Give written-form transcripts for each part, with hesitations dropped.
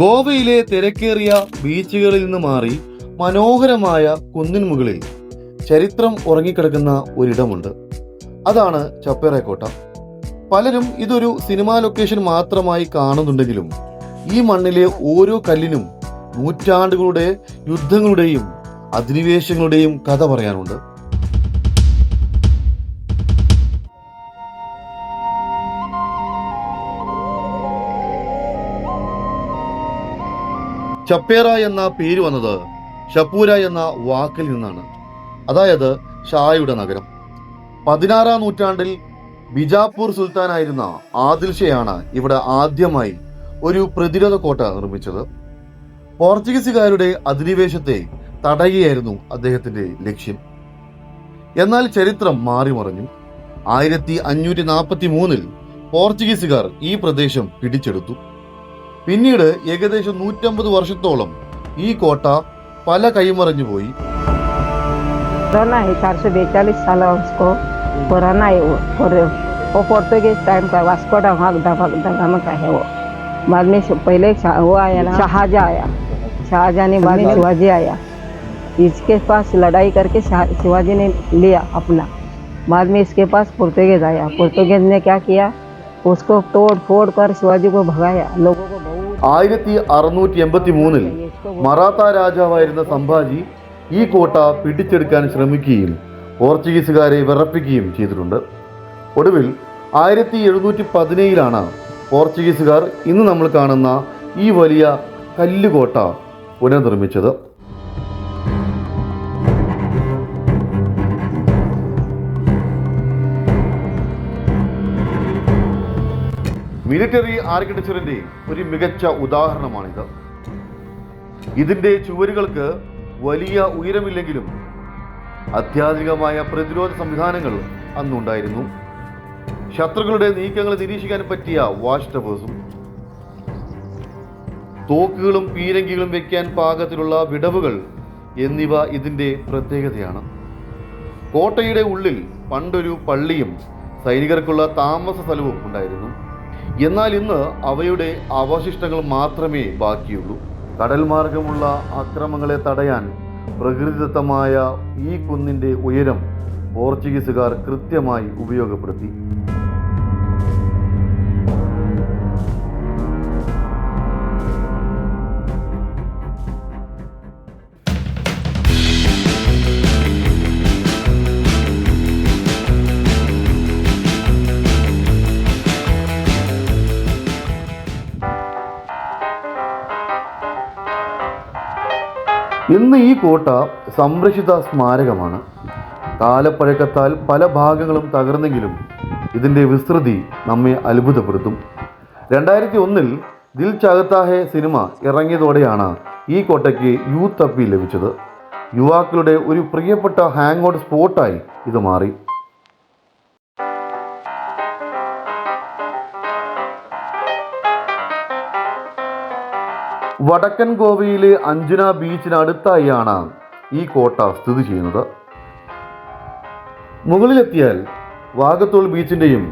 ഗോവയിലെ തിരക്കേറിയ ബീച്ചുകളിൽ നിന്ന് മാറി മനോഹരമായ കുന്നിൻ മുകളിൽ ചരിത്രം ഉറങ്ങിക്കിടക്കുന്ന ഒരിടമുണ്ട്. അതാണ് ചപ്പേറ കോട്ട. പലരും ഇതൊരു സിനിമാ ലൊക്കേഷൻ മാത്രമായി കാണുന്നുണ്ടെങ്കിലും ഈ മണ്ണിലെ ഓരോ കല്ലിനും നൂറ്റാണ്ടുകളുടെ യുദ്ധങ്ങളുടെയും അധിനിവേശങ്ങളുടെയും കഥ പറയാനുണ്ട്. ചപ്പേറ എന്ന പേര് വന്നത് ഷപ്പൂര എന്ന വാക്കിൽ നിന്നാണ്, അതായത് ഷായുടെ നഗരം. 16-ാം നൂറ്റാണ്ടിൽ ബിജാപ്പൂർ സുൽത്താനായിരുന്ന ആദിൽ ഷയാണ് ഇവിടെ ആദ്യമായി ഒരു പ്രതിരോധ കോട്ട നിർമ്മിച്ചത്. പോർച്ചുഗീസുകാരുടെ അധിനിവേശത്തെ തടയുകയായിരുന്നു അദ്ദേഹത്തിന്റെ ലക്ഷ്യം. എന്നാൽ ചരിത്രം മാറിമറിഞ്ഞു. 1543-ൽ പോർച്ചുഗീസുകാർ ഈ പ്രദേശം പിടിച്ചെടുത്തു. പിന്നീട് ഏകദേശം 150 വർഷത്തോളം ഈ കോട്ട പല കൈമറിഞ്ഞു പോയി. पुराना है, 442 साल उसको पुराना है वो पोर्तुगीज टाइम का वास्को दा गामा का है वो। बाद में पहले वो आया ना शाहजहां आया, शाहजहां ने बाद में शिवाजी आया। इसके पास लड़ाई करके शिवाजी ने लिया अपना। बाद में इसके पास पोर्तुगीज आया, पोर्तुगीज ने क्या किया, उसको तोड़ फोड़ कर शिवाजी को भगाया। लोगों को 1683-ൽ മറാത്ത രാജാവായിരുന്ന സംഭാജി ഈ കോട്ട പിടിച്ചെടുക്കാൻ ശ്രമിക്കുകയും പോർച്ചുഗീസുകാരെ വിറപ്പിക്കുകയും ചെയ്തിട്ടുണ്ട്. ഒടുവിൽ 1717-ലാണ് പോർച്ചുഗീസുകാർ ഇന്ന് നമ്മൾ കാണുന്ന ഈ വലിയ കല്ലുകോട്ട പുനർനിർമ്മിച്ചത്. മിലിറ്ററി ആർക്കിടെക്ചറിന്റെ ഒരു മികച്ച ഉദാഹരണമാണിത്. ഇതിന്റെ ചുവരുകൾക്ക് വലിയ ഉയരമില്ലെങ്കിലും അത്യാധുനികമായ പ്രതിരോധ സംവിധാനങ്ങൾ അന്നുണ്ടായിരുന്നു. ശത്രുക്കളുടെ നീക്കങ്ങൾ നിരീക്ഷിക്കാൻ പറ്റിയ വാച്ച് ടവേഴ്സും തോക്കുകളും പീരങ്കികളും വയ്ക്കാൻ പാകത്തിലുള്ള വിടവുകൾ എന്നിവ ഇതിന്റെ പ്രത്യേകതയാണ്. കോട്ടയുടെ ഉള്ളിൽ പണ്ടൊരു പള്ളിയും സൈനികർക്കുള്ള താമസ സ്ഥലവും ഉണ്ടായിരുന്നു. എന്നാൽ ഇന്ന് അവയുടെ അവശിഷ്ടങ്ങൾ മാത്രമേ ബാക്കിയുള്ളൂ. കടൽ മാർഗമുള്ള ആക്രമണങ്ങളെ തടയാൻ പ്രകൃതിദത്തമായ ഈ കുന്നിന്റെ ഉയരം പോർച്ചുഗീസുകാർ കൃത്യമായി ഉപയോഗപ്പെടുത്തി. ഇന്ന് ഈ കോട്ട സംരക്ഷിത സ്മാരകമാണ്. കാലപ്പഴക്കത്താൽ പല ഭാഗങ്ങളും തകർന്നെങ്കിലും ഇതിൻ്റെ വിസ്തൃതി നമ്മെ അത്ഭുതപ്പെടുത്തും. 2001-ൽ ദിൽ ചാഹത്താ ഹേ സിനിമ ഇറങ്ങിയതോടെയാണ് ഈ കോട്ടയ്ക്ക് യൂത്ത് അപ്പീൽ ലഭിച്ചത്. യുവാക്കളുടെ ഒരു പ്രിയപ്പെട്ട ഹാങ് ഔട്ട് സ്പോട്ടായി ഇത് മാറി. വടക്കൻ ഗോവയിലെ അഞ്ജന ബീച്ചിനടുത്തായാണ് ഈ കോട്ട സ്ഥിതി ചെയ്യുന്നത്. മുകളിലെത്തിയാൽ വാഗത്തോൾ ബീച്ചിൻ്റെയും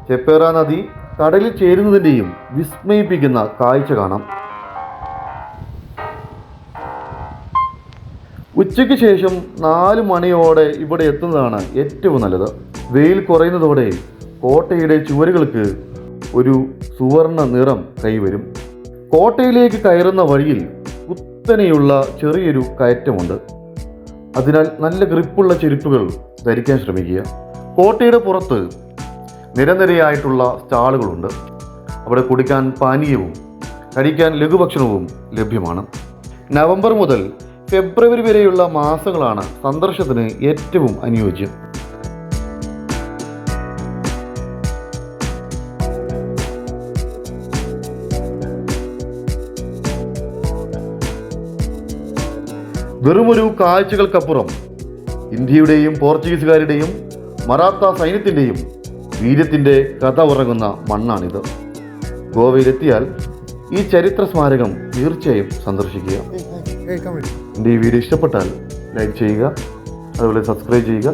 ചെപ്പേറ നദി കടലിൽ ചേരുന്നതിൻ്റെയും വിസ്മയിപ്പിക്കുന്ന കാഴ്ച കാണാം. ഉച്ചയ്ക്ക് ശേഷം 4 മണിയോടെ ഇവിടെ എത്തുന്നതാണ് ഏറ്റവും നല്ലത്. വെയിൽ കുറയുന്നതോടെ കോട്ടയുടെ ചുവരുകൾക്ക് ഒരു സുവർണ നിറം കൈവരും. കോട്ടയിലേക്ക് കയറുന്ന വഴിയിൽ കുത്തനെയുള്ള ചെറിയൊരു കയറ്റമുണ്ട്. അതിനാൽ നല്ല ഗ്രിപ്പുള്ള ചെരുപ്പുകൾ ധരിക്കാൻ ശ്രമിക്കുക. കോട്ടയുടെ പുറത്ത് നിരനിരയായിട്ടുള്ള സ്റ്റാളുകളുണ്ട്. അവിടെ കുടിക്കാൻ പാനീയവും കഴിക്കാൻ ലഘുഭക്ഷണവും ലഭ്യമാണ്. നവംബർ മുതൽ ഫെബ്രുവരി വരെയുള്ള മാസങ്ങളാണ് സന്ദർശനത്തിന് ഏറ്റവും അനുയോജ്യം. വെറുമൊരു കാഴ്ചകൾക്കപ്പുറം ഇന്ത്യയുടെയും പോർച്ചുഗീസുകാരുടെയും മറാത്ത സൈന്യത്തിൻ്റെയും വീര്യത്തിൻ്റെ കഥ ഉറങ്ങുന്ന മണ്ണാണിത്. ഗോവയിലെത്തിയാൽ ഈ ചരിത്ര സ്മാരകം തീർച്ചയായും സന്ദർശിക്കുക. എൻ്റെ ഈ വീഡിയോ ഇഷ്ടപ്പെട്ടാൽ ലൈക്ക് ചെയ്യുക, അതുപോലെ സബ്സ്ക്രൈബ് ചെയ്യുക,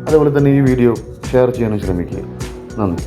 അതുപോലെ തന്നെ ഈ വീഡിയോ ഷെയർ ചെയ്യാനും ശ്രമിക്കുക. നന്ദി.